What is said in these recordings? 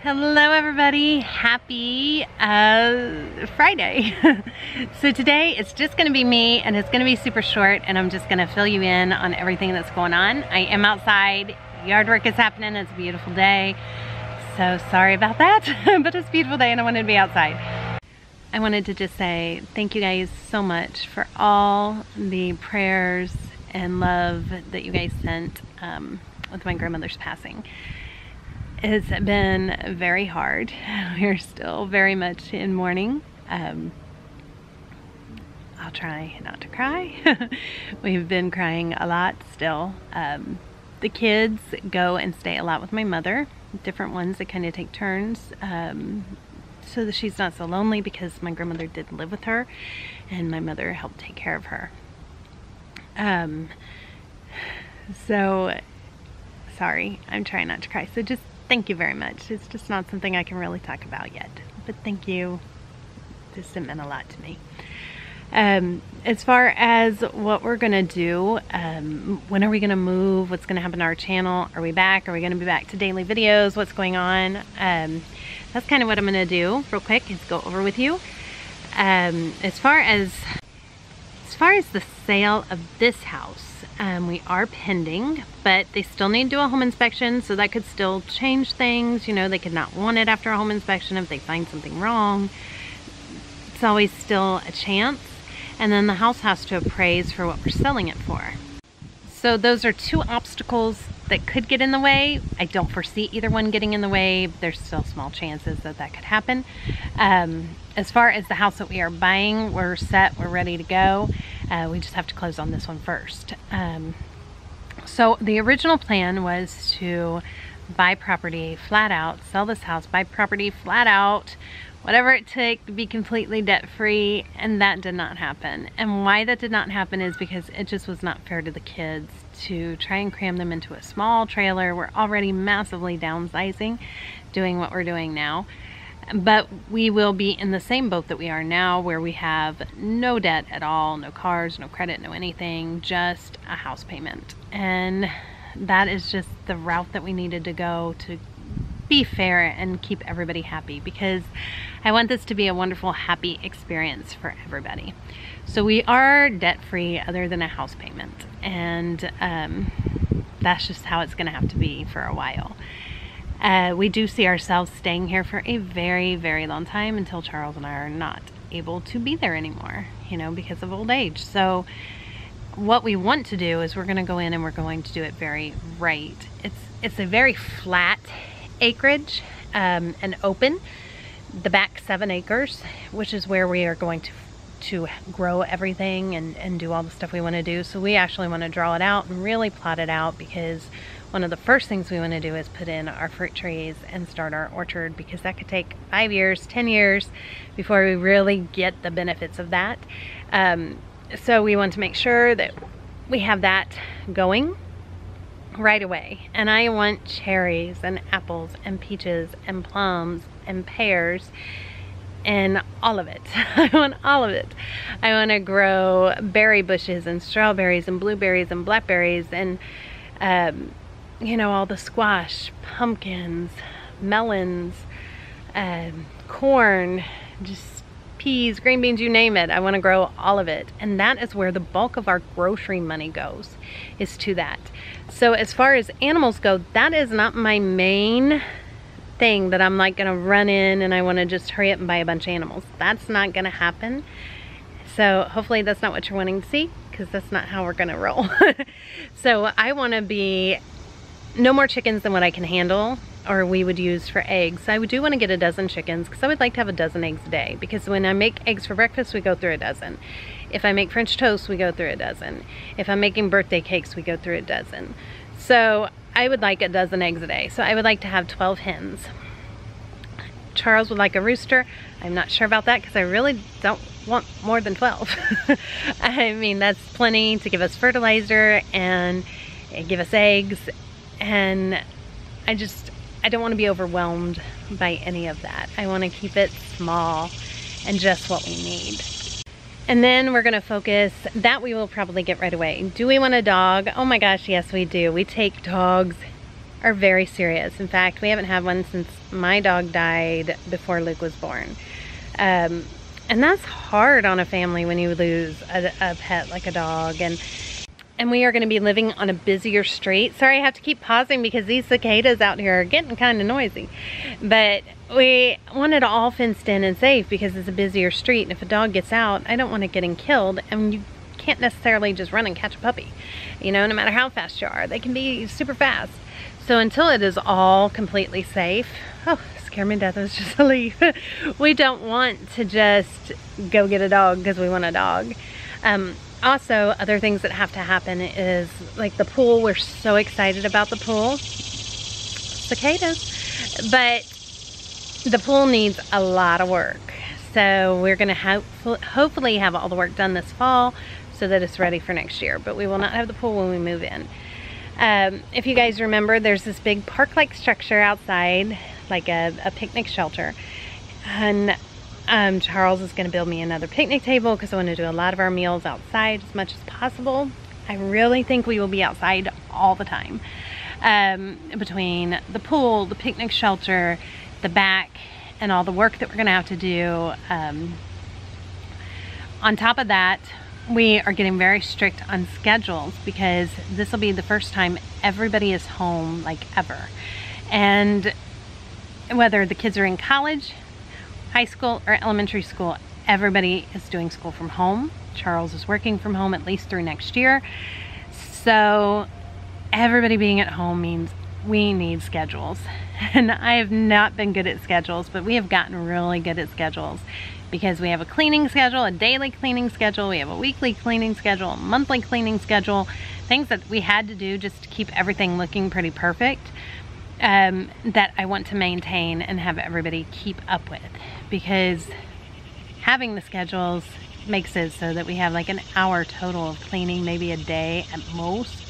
Hello everybody, happy Friday. So today it's just gonna be me and it's gonna be super short and I'm just gonna fill you in on everything that's going on. I am outside, yard work is happening, it's a beautiful day. So sorry about that, but it's a beautiful day and I wanted to be outside. I wanted to just say thank you guys so much for all the prayers and love that you guys sent with my grandmother's passing. It's been very hard. We're still very much in mourning. I'll try not to cry. We've been crying a lot still. The kids go and stay a lot with my mother, different ones that kind of take turns, so that she's not so lonely because my grandmother did live with her and my mother helped take care of her. So sorry, I'm trying not to cry. So just thank you very much. It's just not something I can really talk about yet, but thank you. This meant a lot to me. As far as what we're gonna do, when are we gonna move? What's gonna happen to our channel? Are we back? Are we gonna be back to daily videos? What's going on? That's kind of what I'm gonna do real quick is go over with you. As far as the sale of this house, we are pending, but they still need to do a home inspection, so that could still change things. You know, they could not want it after a home inspection if they find something wrong. It's always still a chance. And then the house has to appraise for what we're selling it for. So those are two obstacles that could get in the way. I don't foresee either one getting in the way. There's still small chances that that could happen. As far as the house that we are buying, we're set, we're ready to go. We just have to close on this one first. So the original plan was to buy property flat out, sell this house, buy property flat out, whatever it took to be completely debt-free, and that did not happen. And why that did not happen is because it just was not fair to the kids to try and cram them into a small trailer. We're already massively downsizing, doing what we're doing now. But we will be in the same boat that we are now, where we have no debt at all, no cars, no credit, no anything, just a house payment. And that is just the route that we needed to go to be fair and keep everybody happy, because I want this to be a wonderful, happy experience for everybody. So we are debt-free other than a house payment, and that's just how it's gonna have to be for a while. We do see ourselves staying here for a very, very long time until Charles and I are not able to be there anymore, you know, because of old age. So what we want to do is we're gonna go in and we're going to do it very right. It's a very flat acreage and open. The back 7 acres, which is where we are going to grow everything and do all the stuff we want to do. So we actually want to draw it out and really plot it out, because one of the first things we want to do is put in our fruit trees and start our orchard, because that could take 5 years, 10 years before we really get the benefits of that. So we want to make sure that we have that going right away. And I want cherries and apples and peaches and plums and pears and all of it. I want all of it. I want to grow berry bushes and strawberries and blueberries and blackberries and you know, all the squash, pumpkins, melons, corn, just peas, green beans, you name it. I want to grow all of it. And that is where the bulk of our grocery money goes, is to that. So as far as animals go, that is not my main thing that I'm like gonna run in and I want to just hurry up and buy a bunch of animals. That's not gonna happen. So hopefully that's not what you're wanting to see, because that's not how we're gonna roll. So I want to be no more chickens than what I can handle, or we would use for eggs. I do want to get a dozen chickens, because I would like to have a dozen eggs a day, because when I make eggs for breakfast, we go through a dozen. If I make French toast, we go through a dozen. If I'm making birthday cakes, we go through a dozen. So I would like a dozen eggs a day. So I would like to have 12 hens. Charles would like a rooster. I'm not sure about that, because I really don't want more than 12. I mean, that's plenty to give us fertilizer and give us eggs. And I don't want to be overwhelmed by any of that. I want to keep it small and just what we need. And then we're gonna focus, that we will probably get right away. Do we want a dog? Oh my gosh, yes we do. We take dogs are very serious. In fact, we haven't had one since my dog died before Luke was born. And that's hard on a family when you lose a pet like a dog. And we are going to be living on a busier street. Sorry, I have to keep pausing because these cicadas out here are getting kind of noisy. But we want it all fenced in and safe because it's a busier street. And if a dog gets out, I don't want it getting killed. And you can't necessarily just run and catch a puppy. You know, no matter how fast you are, they can be super fast. So until it is all completely safe, oh, scare me to death, it was just a leaf. We don't want to just go get a dog because we want a dog. Also, other things that have to happen is like the pool. We're so excited about the pool. Cicadas. But the pool needs a lot of work. So we're going to hopefully have all the work done this fall so that it's ready for next year. But we will not have the pool when we move in. If you guys remember, there's this big park-like structure outside, like a picnic shelter. And Charles is going to build me another picnic table because I want to do a lot of our meals outside as much as possible. I really think we will be outside all the time. Between the pool, the picnic shelter, the back, and all the work that we're going to have to do. On top of that, we are getting very strict on schedules because this will be the first time everybody is home like ever. And whether the kids are in college, high school, or elementary school, everybody is doing school from home. Charles is working from home at least through next year. So everybody being at home means we need schedules. And I have not been good at schedules, but we have gotten really good at schedules because we have a cleaning schedule, a daily cleaning schedule, we have a weekly cleaning schedule, a monthly cleaning schedule, things that we had to do just to keep everything looking pretty perfect. That I want to maintain and have everybody keep up with, because having the schedules makes it so that we have like an hour total of cleaning, maybe a day at most,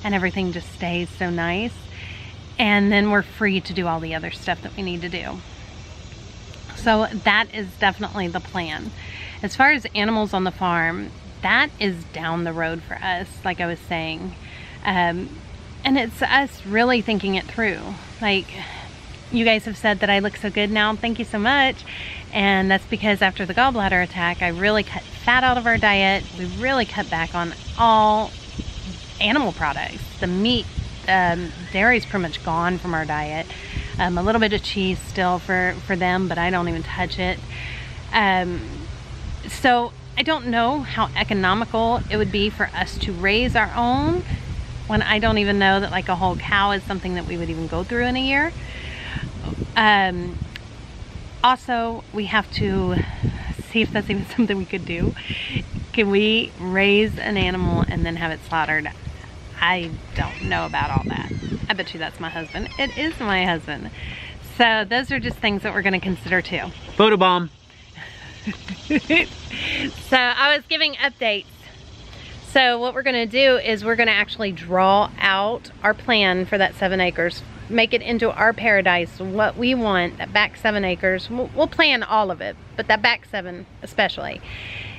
and everything just stays so nice. And then we're free to do all the other stuff that we need to do. So that is definitely the plan. As far as animals on the farm, that is down the road for us, like I was saying. And it's us really thinking it through. Like, you guys have said that I look so good now. Thank you so much. And that's because after the gallbladder attack, I really cut fat out of our diet. We really cut back on all animal products. The meat, dairy's pretty much gone from our diet. A little bit of cheese still for them, but I don't even touch it. So I don't know how economical it would be for us to raise our own, when I don't even know that like a whole cow is something that we would even go through in a year. Also, we have to see if that's even something we could do. Can we raise an animal and then have it slaughtered? I don't know about all that. I bet you that's my husband. It is my husband. So those are just things that we're gonna consider too. Photobomb. So I was giving updates. So what we're gonna do is we're gonna actually draw out our plan for that 7 acres, make it into our paradise, what we want, that back 7 acres. We'll plan all of it, but that back 7 especially.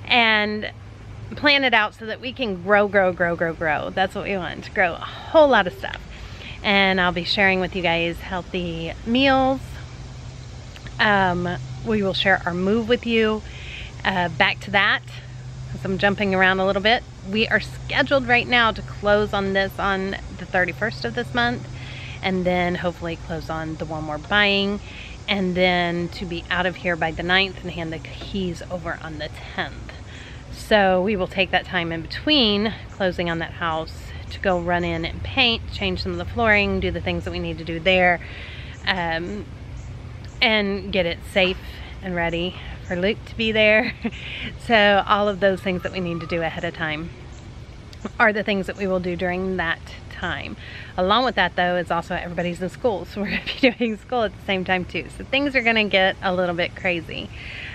And plan it out so that we can grow. That's what we want, to grow a whole lot of stuff. And I'll be sharing with you guys healthy meals. We will share our move with you. Back to that, as I'm jumping around a little bit, we are scheduled right now to close on this on the 31st of this month, and then hopefully close on the one we're buying, and then to be out of here by the 9th and hand the keys over on the 10th. So we will take that time in between closing on that house to go run in and paint, change some of the flooring, do the things that we need to do there, and get it safe and ready for Luke to be there. So all of those things that we need to do ahead of time are the things that we will do during that time. Along with that though is also everybody's in school, so we're going to be doing school at the same time too. So things are going to get a little bit crazy,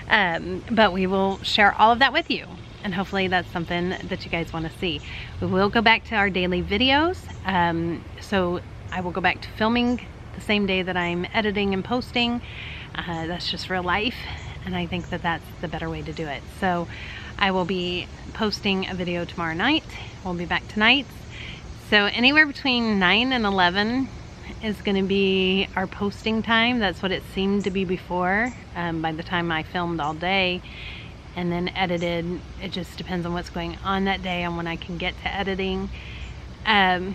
but we will share all of that with you. And hopefully that's something that you guys want to see. We will go back to our daily videos. So I will go back to filming the same day that I'm editing and posting. That's just real life. And I think that that's the better way to do it. So I will be posting a video tomorrow night. We'll be back tonight. So anywhere between 9 and 11 is going to be our posting time. That's what it seemed to be before. By the time I filmed all day and then edited, it just depends on what's going on that day, on when I can get to editing. That's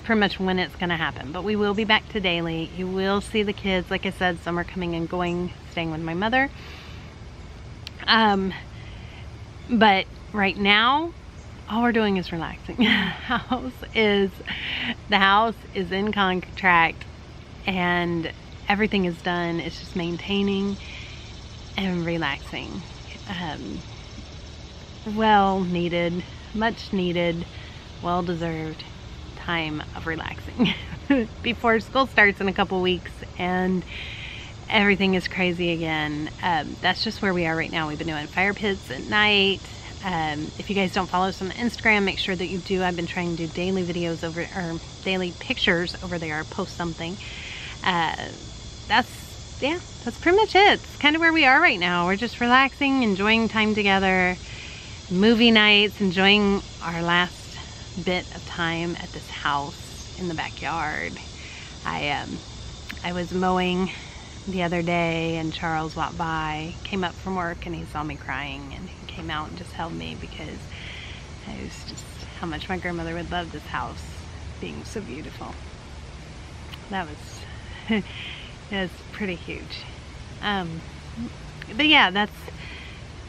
pretty much when it's going to happen. But we will be back to daily. You will see the kids. Like I said, some are coming and going, staying with my mother. But right now, all we're doing is relaxing. The house is in contract and everything is done. It's just maintaining and relaxing. Well needed, much needed, well deserved time of relaxing before school starts in a couple weeks and everything is crazy again. That's just where we are right now. We've been doing fire pits at night. If you guys don't follow us on Instagram, make sure that you do. I've been trying to do daily videos over, or daily pictures over there, post something. That's pretty much it. It's kind of where we are right now. We're just relaxing, enjoying time together, movie nights, enjoying our last bit of time at this house in the backyard. I was mowing the other day and Charles walked by, came up from work, and he saw me crying and he came out and just held me because it was just how much my grandmother would love this house being so beautiful. That was that's pretty huge. But yeah,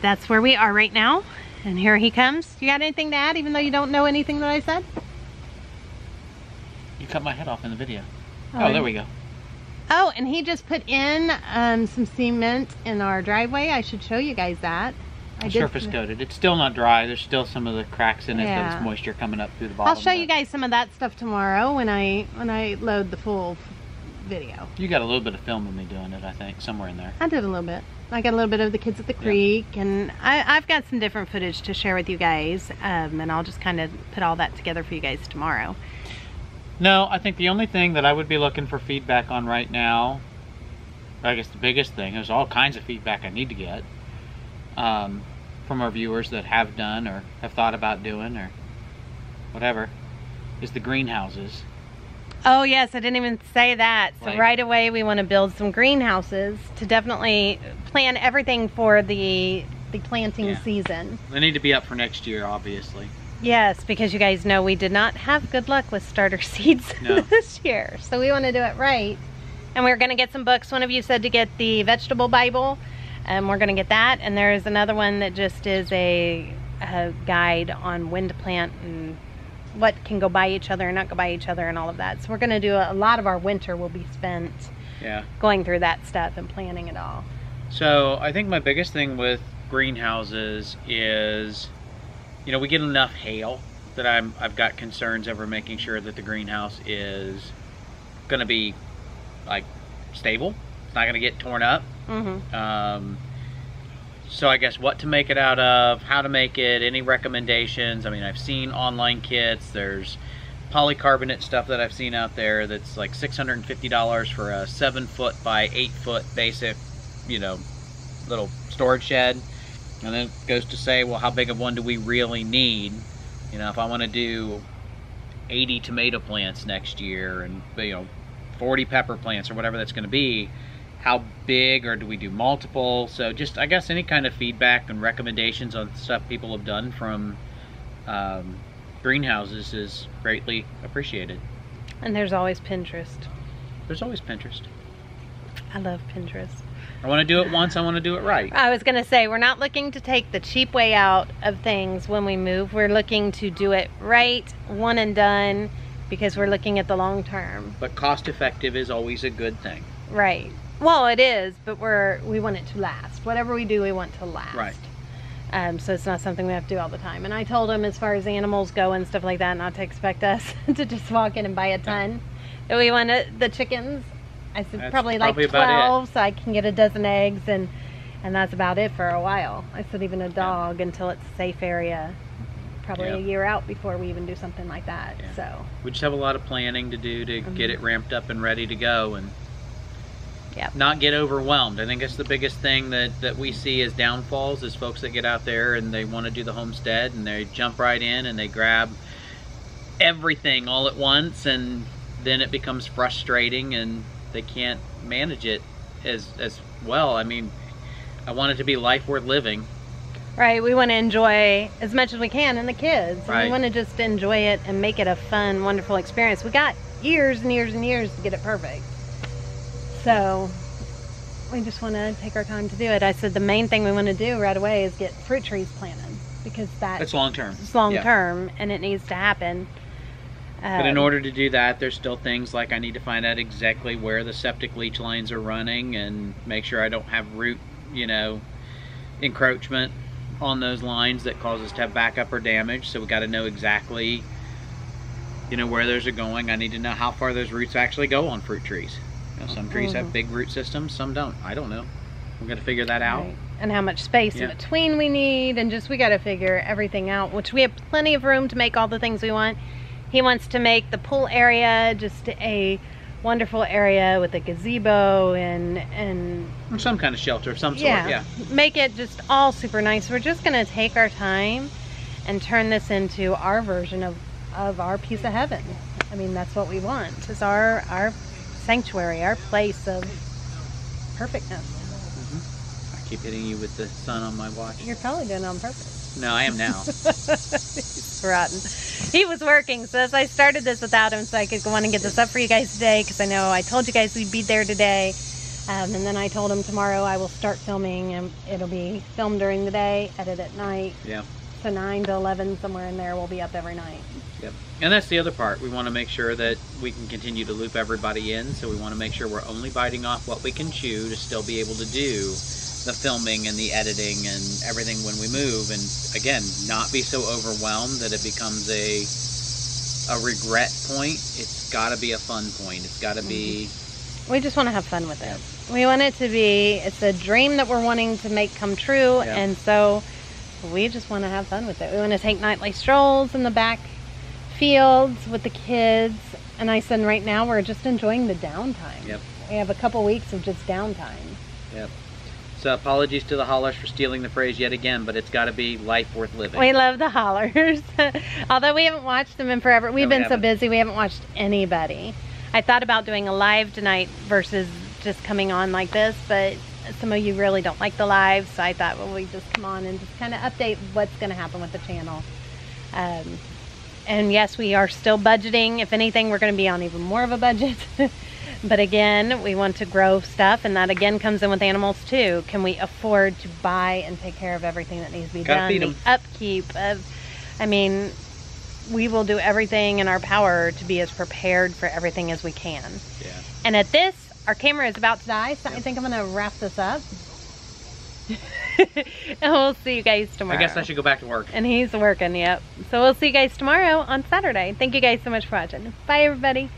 that's where we are right now. And here he comes. You got anything to add, even though you don't know anything that I said? You cut my head off in the video. Oh, there we go. Oh, and he just put in some cement in our driveway. I should show you guys that. Surface coated. It's still not dry. There's still some of the cracks in it. Yeah. There's moisture coming up through the bottom. I'll show you guys some of that stuff tomorrow when I load the full video. You got a little bit of film of me doing it, I think, somewhere in there. I did a little bit. I got a little bit of the kids at the creek, and I've got some different footage to share with you guys, and I'll just kind of put all that together for you guys tomorrow. No, I think the only thing that I would be looking for feedback on right now, I guess the biggest thing, there's all kinds of feedback I need to get from our viewers that have done or have thought about doing or whatever, is the greenhouses. Oh yes, I didn't even say that. So right away we want to build some greenhouses to definitely plan everything for the planting season. They need to be up for next year, obviously. Yes, because you guys know we did not have good luck with starter seeds this year. So we want to do it right. And we're going to get some books. One of you said to get the vegetable Bible, and we're going to get that. And there's another one that just is a guide on when to plant and what can go by each other and not go by each other and all of that. So we're going to do a lot of our winter will be spent going through that stuff and planning it all. So I think my biggest thing with greenhouses is, you know, we get enough hail that I've got concerns over making sure that the greenhouse is going to be like stable. It's not going to get torn up. So I guess what to make it out of, how to make it, any recommendations. I mean, I've seen online kits. There's polycarbonate stuff that I've seen out there that's like $650 for a 7-foot by 8-foot basic, you know, little storage shed. And then it goes to say, well, how big of one do we really need? You know, if I want to do 80 tomato plants next year and, you know, 40 pepper plants or whatever that's going to be, how big, or do we do multiple? So just, I guess, any kind of feedback and recommendations on stuff people have done from greenhouses is greatly appreciated. And there's always Pinterest. There's always Pinterest. I love Pinterest. I want to do it once, I want to do it right. I was going to say, we're not looking to take the cheap way out of things when we move. We're looking to do it right, one and done, because we're looking at the long term. But cost effective is always a good thing. Right. Well, it is, but we want it to last. Whatever we do, we want to last. Right. So it's not something we have to do all the time. And I told him, as far as animals go and stuff like that, not to expect us to just walk in and buy a ton. That we want the chickens. I said that's probably like 12, so I can get a dozen eggs, and that's about it for a while. I said even a dog until it's a safe area. Probably a year out before we even do something like that. So we just have a lot of planning to do to get it ramped up and ready to go, and not get overwhelmed. I think that's the biggest thing that we see as downfalls, is folks that get out there and they want to do the homestead and they jump right in and they grab everything all at once, and then it becomes frustrating and they can't manage it as well. I mean, I want it to be life worth living. Right, we want to enjoy as much as we can, and the kids. Right. We want to just enjoy it and make it a fun, wonderful experience. We got years and years and years to get it perfect. So we just want to take our time to do it. I said the main thing we want to do right away is get fruit trees planted, because that's long term. It's long term, and it needs to happen. But in order to do that, there's still things like I need to find out exactly where the septic leach lines are running and make sure I don't have root, encroachment on those lines that cause us to have backup or damage. So we got to know exactly, where those are going. I need to know how far those roots actually go on fruit trees. Some trees have big root systems, some don't. I don't know. We're going to figure that out. Right. And how much space in between we need, and we got to figure everything out, which we have plenty of room to make all the things we want. He wants to make the pool area just a wonderful area with a gazebo and some kind of shelter of some sort. Yeah. Make it just all super nice. We're just going to take our time and turn this into our version of our piece of heaven. I mean, that's what we want. It's our sanctuary, our place of perfectness. I keep hitting you with the sun on my watch. You're probably doing it on purpose. No, I am now. He's rotten. He was working, so as I started this without him, so I could go on and get this up for you guys today, because I know I told you guys we'd be there today, and then I told him tomorrow I will start filming, and it'll be filmed during the day, edit at night. Yeah. So 9 to 11, somewhere in there, we'll be up every night. Yep. And that's the other part. We want to make sure that we can continue to loop everybody in, so we want to make sure we're only biting off what we can chew to still be able to do the filming and the editing and everything when we move, and again, not be so overwhelmed that it becomes a regret point. It's got to be a fun point. It's got to be... We just want to have fun with it. We want it to be, it's a dream that we're wanting to make come true, and so we just want to have fun with it. We want to take nightly strolls in the back fields with the kids, and I said right now we're just enjoying the downtime. Yep. We have a couple weeks of just downtime. Yep. So apologies to the hollers for stealing the phrase yet again, but it's got to be life worth living. We love the hollers. Although we haven't watched them in forever. We've been so busy, we haven't watched anybody. I thought about doing a live tonight versus just coming on like this, but some of you really don't like the live, so I thought, well, we just come on and just kind of update what's going to happen with the channel. And yes, we are still budgeting. If anything, we're going to be on even more of a budget. But again, we want to grow stuff, and that again comes in with animals too. Can we afford to buy and take care of everything that needs to be done? Feed them. The upkeep of, I mean, we will do everything in our power to be as prepared for everything as we can. Yeah. And at this, our camera is about to die, so I think I'm going to wrap this up. And we'll see you guys tomorrow. I guess I should go back to work. And he's working, yep. So we'll see you guys tomorrow on Saturday. Thank you guys so much for watching. Bye, everybody.